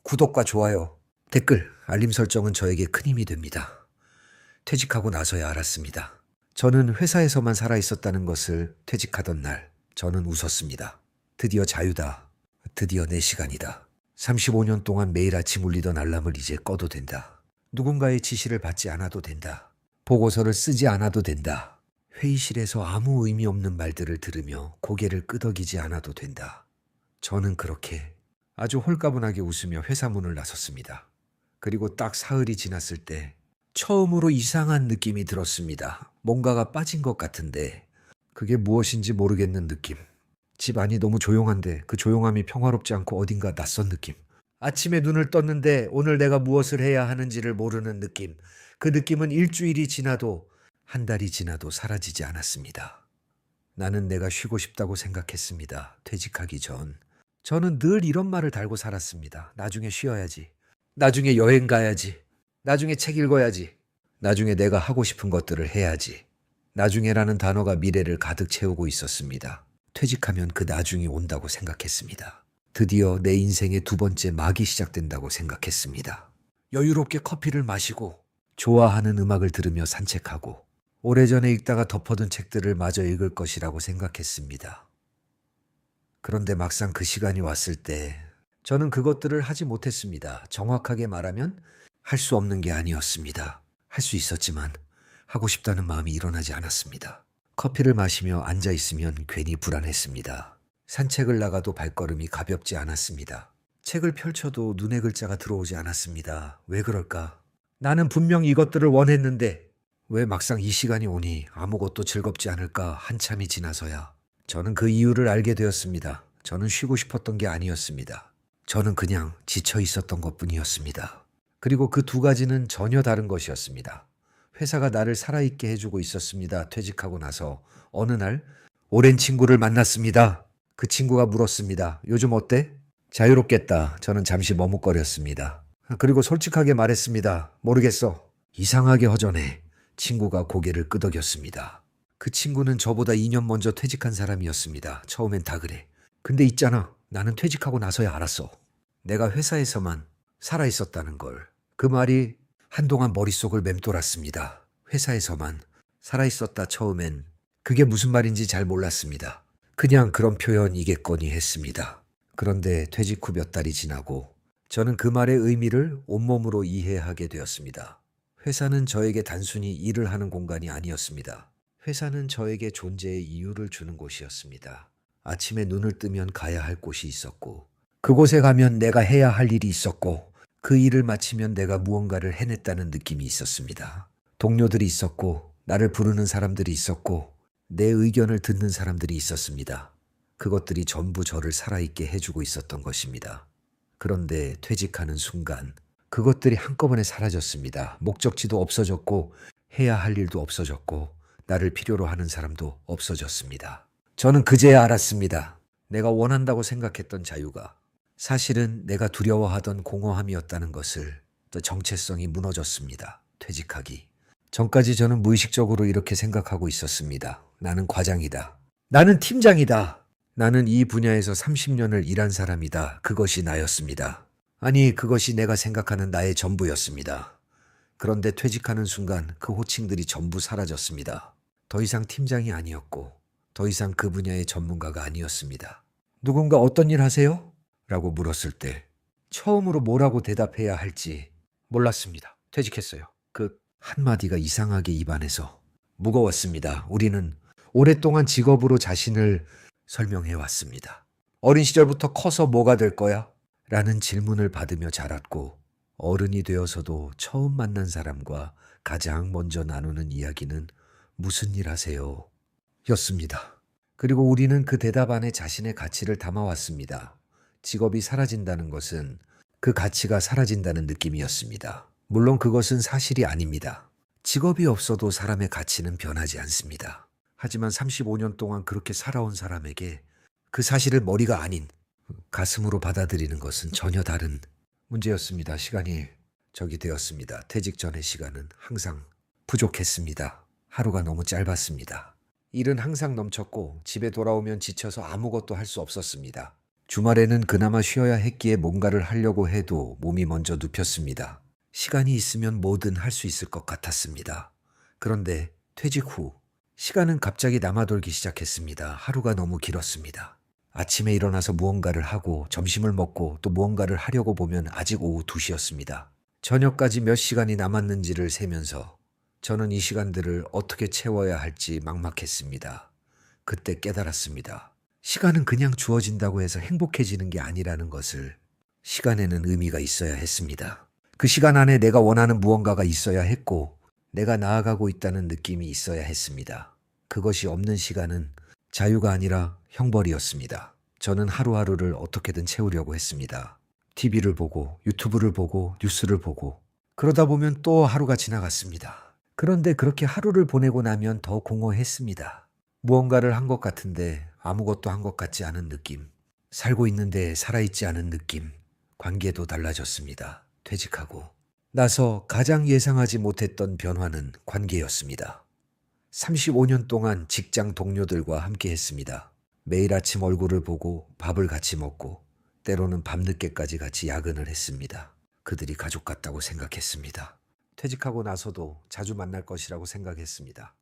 구독과 좋아요, 댓글, 알림 설정은 저에게 큰 힘이 됩니다. 퇴직하고 나서야 알았습니다. 저는 회사에서만 살아있었다는 것을 퇴직하던 날, 저는 웃었습니다. 드디어 자유다. 드디어 내 시간이다. 35년 동안 매일 아침 울리던 알람을 이제 꺼도 된다. 누군가의 지시를 받지 않아도 된다. 보고서를 쓰지 않아도 된다. 회의실에서 아무 의미 없는 말들을 들으며 고개를 끄덕이지 않아도 된다. 저는 그렇게 아주 홀가분하게 웃으며 회사 문을 나섰습니다. 그리고 딱 사흘이 지났을 때 처음으로 이상한 느낌이 들었습니다. 뭔가가 빠진 것 같은데 그게 무엇인지 모르겠는 느낌. 집 안이 너무 조용한데 그 조용함이 평화롭지 않고 어딘가 낯선 느낌. 아침에 눈을 떴는데 오늘 내가 무엇을 해야 하는지를 모르는 느낌. 그 느낌은 일주일이 지나도 한 달이 지나도 사라지지 않았습니다. 나는 내가 쉬고 싶다고 생각했습니다. 퇴직하기 전. 저는 늘 이런 말을 달고 살았습니다. 나중에 쉬어야지. 나중에 여행 가야지. 나중에 책 읽어야지. 나중에 내가 하고 싶은 것들을 해야지. 나중에라는 단어가 미래를 가득 채우고 있었습니다. 퇴직하면 그 나중이 온다고 생각했습니다. 드디어 내 인생의 두 번째 막이 시작된다고 생각했습니다. 여유롭게 커피를 마시고 좋아하는 음악을 들으며 산책하고 오래전에 읽다가 덮어둔 책들을 마저 읽을 것이라고 생각했습니다. 그런데 막상 그 시간이 왔을 때 저는 그것들을 하지 못했습니다. 정확하게 말하면 할 수 없는 게 아니었습니다. 할 수 있었지만 하고 싶다는 마음이 일어나지 않았습니다. 커피를 마시며 앉아 있으면 괜히 불안했습니다. 산책을 나가도 발걸음이 가볍지 않았습니다. 책을 펼쳐도 눈에 글자가 들어오지 않았습니다. 왜 그럴까? 나는 분명 이것들을 원했는데 왜 막상 이 시간이 오니 아무것도 즐겁지 않을까? 한참이 지나서야 저는 그 이유를 알게 되었습니다. 저는 쉬고 싶었던 게 아니었습니다. 저는 그냥 지쳐 있었던 것뿐이었습니다. 그리고 그 두 가지는 전혀 다른 것이었습니다. 회사가 나를 살아있게 해주고 있었습니다. 퇴직하고 나서 어느 날 오랜 친구를 만났습니다. 그 친구가 물었습니다. 요즘 어때? 자유롭겠다. 저는 잠시 머뭇거렸습니다. 그리고 솔직하게 말했습니다. 모르겠어. 이상하게 허전해. 친구가 고개를 끄덕였습니다. 그 친구는 저보다 2년 먼저 퇴직한 사람이었습니다. 처음엔 다 그래. 근데 있잖아. 나는 퇴직하고 나서야 알았어. 내가 회사에서만 살아있었다는 걸. 그 말이 한동안 머릿속을 맴돌았습니다. 회사에서만 살아있었다 처음엔 그게 무슨 말인지 잘 몰랐습니다. 그냥 그런 표현이겠거니 했습니다. 그런데 퇴직 후 몇 달이 지나고 저는 그 말의 의미를 온몸으로 이해하게 되었습니다. 회사는 저에게 단순히 일을 하는 공간이 아니었습니다. 회사는 저에게 존재의 이유를 주는 곳이었습니다. 아침에 눈을 뜨면 가야 할 곳이 있었고 그곳에 가면 내가 해야 할 일이 있었고 그 일을 마치면 내가 무언가를 해냈다는 느낌이 있었습니다. 동료들이 있었고 나를 부르는 사람들이 있었고 내 의견을 듣는 사람들이 있었습니다. 그것들이 전부 저를 살아있게 해주고 있었던 것입니다. 그런데 퇴직하는 순간 그것들이 한꺼번에 사라졌습니다. 목적지도 없어졌고 해야 할 일도 없어졌고 나를 필요로 하는 사람도 없어졌습니다. 저는 그제야 알았습니다. 내가 원한다고 생각했던 자유가 사실은 내가 두려워하던 공허함이었다는 것을. 또 정체성이 무너졌습니다. 퇴직하기 전까지 저는 무의식적으로 이렇게 생각하고 있었습니다. 나는 과장이다. 나는 팀장이다. 나는 이 분야에서 30년을 일한 사람이다. 그것이 나였습니다. 아니, 그것이 내가 생각하는 나의 전부였습니다. 그런데 퇴직하는 순간 그 호칭들이 전부 사라졌습니다. 더 이상 팀장이 아니었고 더 이상 그 분야의 전문가가 아니었습니다. 누군가 어떤 일 하세요? 라고 물었을 때 처음으로 뭐라고 대답해야 할지 몰랐습니다. 퇴직했어요. 그 한마디가 이상하게 입안에서 무거웠습니다. 우리는 오랫동안 직업으로 자신을 설명해 왔습니다. 어린 시절부터 커서 뭐가 될 거야? 라는 질문을 받으며 자랐고 어른이 되어서도 처음 만난 사람과 가장 먼저 나누는 이야기는 무슨 일 하세요? 였습니다. 그리고 우리는 그 대답 안에 자신의 가치를 담아왔습니다. 직업이 사라진다는 것은 그 가치가 사라진다는 느낌이었습니다. 물론 그것은 사실이 아닙니다. 직업이 없어도 사람의 가치는 변하지 않습니다. 하지만 35년 동안 그렇게 살아온 사람에게 그 사실을 머리가 아닌 가슴으로 받아들이는 것은 전혀 다른 문제였습니다. 시간이 적이 되었습니다. 퇴직 전의 시간은 항상 부족했습니다. 하루가 너무 짧았습니다. 일은 항상 넘쳤고 집에 돌아오면 지쳐서 아무것도 할 수 없었습니다. 주말에는 그나마 쉬어야 했기에 뭔가를 하려고 해도 몸이 먼저 눕혔습니다. 시간이 있으면 뭐든 할 수 있을 것 같았습니다. 그런데 퇴직 후 시간은 갑자기 남아돌기 시작했습니다. 하루가 너무 길었습니다. 아침에 일어나서 무언가를 하고 점심을 먹고 또 무언가를 하려고 보면 아직 오후 2시였습니다. 저녁까지 몇 시간이 남았는지를 세면서 저는 이 시간들을 어떻게 채워야 할지 막막했습니다. 그때 깨달았습니다. 시간은 그냥 주어진다고 해서 행복해지는 게 아니라는 것을. 시간에는 의미가 있어야 했습니다. 그 시간 안에 내가 원하는 무언가가 있어야 했고 내가 나아가고 있다는 느낌이 있어야 했습니다. 그것이 없는 시간은 자유가 아니라 형벌이었습니다. 저는 하루하루를 어떻게든 채우려고 했습니다. TV를 보고 유튜브를 보고 뉴스를 보고 그러다 보면 또 하루가 지나갔습니다. 그런데 그렇게 하루를 보내고 나면 더 공허했습니다. 무언가를 한 것 같은데 아무것도 한 것 같지 않은 느낌. 살고 있는데 살아있지 않은 느낌. 관계도 달라졌습니다. 퇴직하고 나서 가장 예상하지 못했던 변화는 관계였습니다. 35년 동안 직장 동료들과 함께 했습니다. 매일 아침 얼굴을 보고 밥을 같이 먹고 때로는 밤늦게까지 같이 야근을 했습니다. 그들이 가족 같다고 생각했습니다. 퇴직하고 나서도 자주 만날 것이라고 생각했습니다.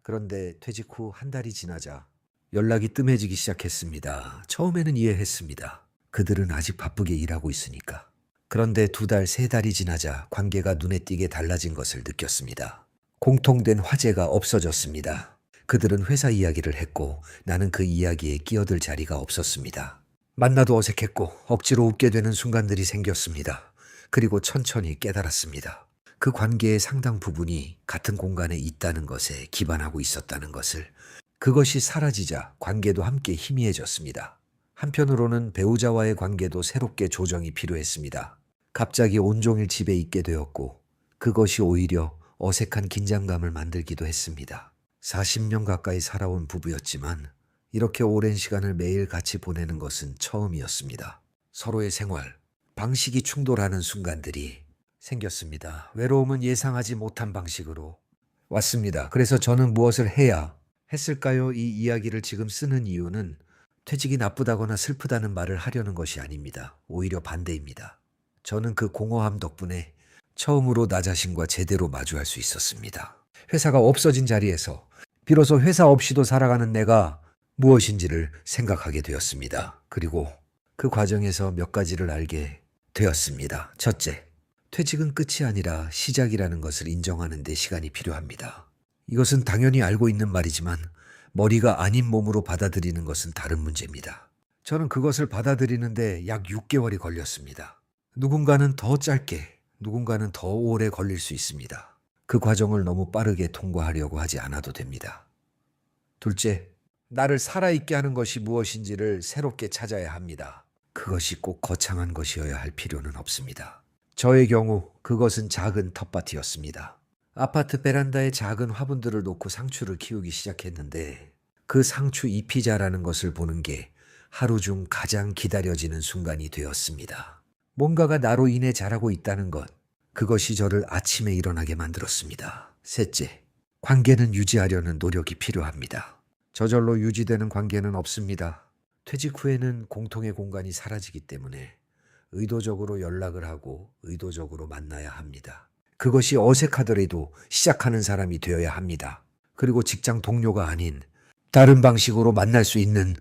그런데 퇴직 후 한 달이 지나자 연락이 뜸해지기 시작했습니다. 처음에는 이해했습니다. 그들은 아직 바쁘게 일하고 있으니까. 그런데 2달, 3달이 지나자 관계가 눈에 띄게 달라진 것을 느꼈습니다. 공통된 화제가 없어졌습니다. 그들은 회사 이야기를 했고 나는 그 이야기에 끼어들 자리가 없었습니다. 만나도 어색했고 억지로 웃게 되는 순간들이 생겼습니다. 그리고 천천히 깨달았습니다. 그 관계의 상당 부분이 같은 공간에 있다는 것에 기반하고 있었다는 것을. 그것이 사라지자 관계도 함께 희미해졌습니다. 한편으로는 배우자와의 관계도 새롭게 조정이 필요했습니다. 갑자기 온종일 집에 있게 되었고 그것이 오히려 어색한 긴장감을 만들기도 했습니다. 40년 가까이 살아온 부부였지만 이렇게 오랜 시간을 매일 같이 보내는 것은 처음이었습니다. 서로의 생활, 방식이 충돌하는 순간들이 생겼습니다. 외로움은 예상하지 못한 방식으로 왔습니다. 그래서 저는 무엇을 해야 했을까요? 이 이야기를 지금 쓰는 이유는 퇴직이 나쁘다거나 슬프다는 말을 하려는 것이 아닙니다. 오히려 반대입니다. 저는 그 공허함 덕분에 처음으로 나 자신과 제대로 마주할 수 있었습니다. 회사가 없어진 자리에서 비로소 회사 없이도 살아가는 내가 무엇인지를 생각하게 되었습니다. 그리고 그 과정에서 몇 가지를 알게 되었습니다. 첫째, 퇴직은 끝이 아니라 시작이라는 것을 인정하는 데 시간이 필요합니다. 이것은 당연히 알고 있는 말이지만 머리가 아닌 몸으로 받아들이는 것은 다른 문제입니다. 저는 그것을 받아들이는데 약 6개월이 걸렸습니다. 누군가는 더 짧게, 누군가는 더 오래 걸릴 수 있습니다. 그 과정을 너무 빠르게 통과하려고 하지 않아도 됩니다. 둘째, 나를 살아있게 하는 것이 무엇인지를 새롭게 찾아야 합니다. 그것이 꼭 거창한 것이어야 할 필요는 없습니다. 저의 경우 그것은 작은 텃밭이었습니다. 아파트 베란다에 작은 화분들을 놓고 상추를 키우기 시작했는데 그 상추 잎이 자라는 것을 보는 게 하루 중 가장 기다려지는 순간이 되었습니다. 뭔가가 나로 인해 자라고 있다는 것, 그것이 저를 아침에 일어나게 만들었습니다. 셋째, 관계는 유지하려는 노력이 필요합니다. 저절로 유지되는 관계는 없습니다. 퇴직 후에는 공통의 공간이 사라지기 때문에 의도적으로 연락을 하고 의도적으로 만나야 합니다. 그것이 어색하더라도 시작하는 사람이 되어야 합니다. 그리고 직장 동료가 아닌 다른 방식으로 만날 수 있는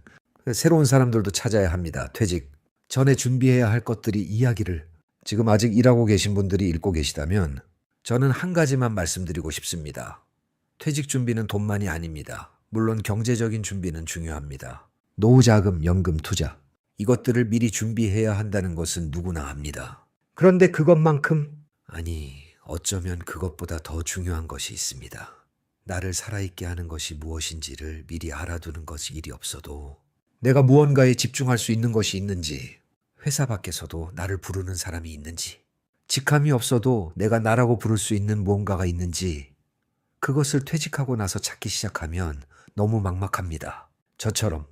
새로운 사람들도 찾아야 합니다. 퇴직 전에 준비해야 할 것들이 이야기를 지금 아직 일하고 계신 분들이 읽고 계시다면 저는 한 가지만 말씀드리고 싶습니다. 퇴직 준비는 돈만이 아닙니다. 물론 경제적인 준비는 중요합니다. 노후자금, 연금, 투자 이것들을 미리 준비해야 한다는 것은 누구나 압니다. 그런데 그것만큼 아니 어쩌면 그것보다 더 중요한 것이 있습니다. 나를 살아있게 하는 것이 무엇인지를 미리 알아두는 것이 일이 없어도 내가 무언가에 집중할 수 있는 것이 있는지, 회사 밖에서도 나를 부르는 사람이 있는지, 직함이 없어도 내가 나라고 부를 수 있는 무언가가 있는지, 그것을 퇴직하고 나서 찾기 시작하면 너무 막막합니다. 저처럼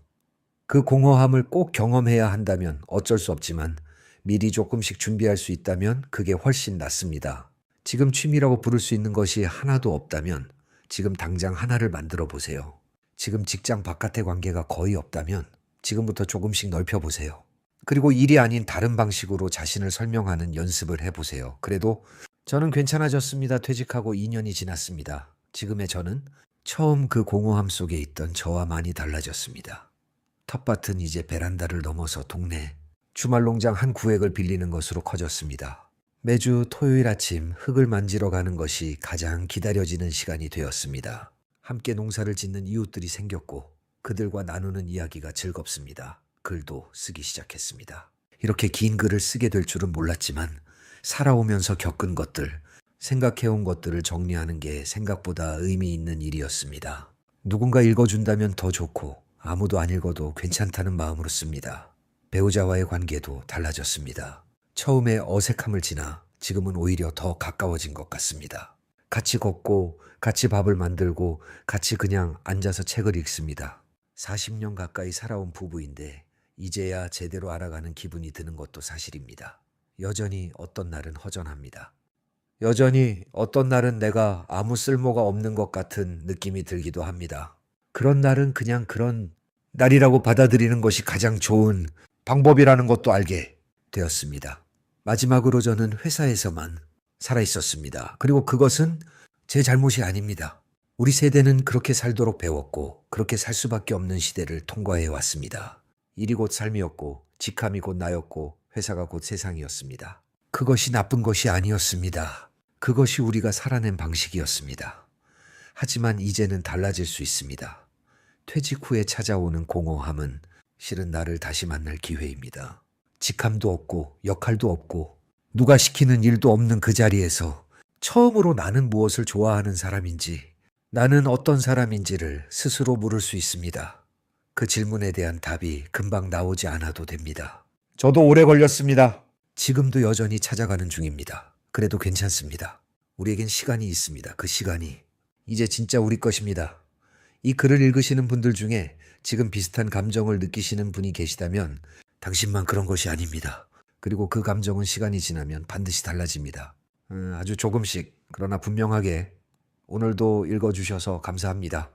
그 공허함을 꼭 경험해야 한다면 어쩔 수 없지만 미리 조금씩 준비할 수 있다면 그게 훨씬 낫습니다. 지금 취미라고 부를 수 있는 것이 하나도 없다면 지금 당장 하나를 만들어 보세요. 지금 직장 바깥의 관계가 거의 없다면 지금부터 조금씩 넓혀보세요. 그리고 일이 아닌 다른 방식으로 자신을 설명하는 연습을 해보세요. 그래도 저는 괜찮아졌습니다. 퇴직하고 2년이 지났습니다. 지금의 저는 처음 그 공허함 속에 있던 저와 많이 달라졌습니다. 텃밭은 이제 베란다를 넘어서 동네 주말 농장 한 구획을 빌리는 것으로 커졌습니다. 매주 토요일 아침 흙을 만지러 가는 것이 가장 기다려지는 시간이 되었습니다. 함께 농사를 짓는 이웃들이 생겼고 그들과 나누는 이야기가 즐겁습니다. 글도 쓰기 시작했습니다. 이렇게 긴 글을 쓰게 될 줄은 몰랐지만 살아오면서 겪은 것들, 생각해온 것들을 정리하는 게 생각보다 의미 있는 일이었습니다. 누군가 읽어준다면 더 좋고 아무도 안 읽어도 괜찮다는 마음으로 씁니다. 배우자와의 관계도 달라졌습니다. 처음에 어색함을 지나 지금은 오히려 더 가까워진 것 같습니다. 같이 걷고 같이 밥을 만들고 같이 그냥 앉아서 책을 읽습니다. 40년 가까이 살아온 부부인데 이제야 제대로 알아가는 기분이 드는 것도 사실입니다. 여전히 어떤 날은 허전합니다. 여전히 어떤 날은 내가 아무 쓸모가 없는 것 같은 느낌이 들기도 합니다. 그런 날은 그냥 그런 날이라고 받아들이는 것이 가장 좋은 방법이라는 것도 알게 되었습니다. 마지막으로 저는 회사에서만 살아 있었습니다. 그리고 그것은 제 잘못이 아닙니다. 우리 세대는 그렇게 살도록 배웠고 그렇게 살 수밖에 없는 시대를 통과해 왔습니다. 일이 곧 삶이었고 직함이 곧 나였고 회사가 곧 세상이었습니다. 그것이 나쁜 것이 아니었습니다. 그것이 우리가 살아낸 방식이었습니다. 하지만 이제는 달라질 수 있습니다. 퇴직 후에 찾아오는 공허함은 실은 나를 다시 만날 기회입니다. 직함도 없고 역할도 없고 누가 시키는 일도 없는 그 자리에서 처음으로 나는 무엇을 좋아하는 사람인지, 나는 어떤 사람인지를 스스로 물을 수 있습니다. 그 질문에 대한 답이 금방 나오지 않아도 됩니다. 저도 오래 걸렸습니다. 지금도 여전히 찾아가는 중입니다. 그래도 괜찮습니다. 우리에겐 시간이 있습니다. 그 시간이 이제 진짜 우리 것입니다. 이 글을 읽으시는 분들 중에 지금 비슷한 감정을 느끼시는 분이 계시다면 당신만 그런 것이 아닙니다. 그리고 그 감정은 시간이 지나면 반드시 달라집니다. 아주 조금씩, 그러나 분명하게 오늘도 읽어주셔서 감사합니다.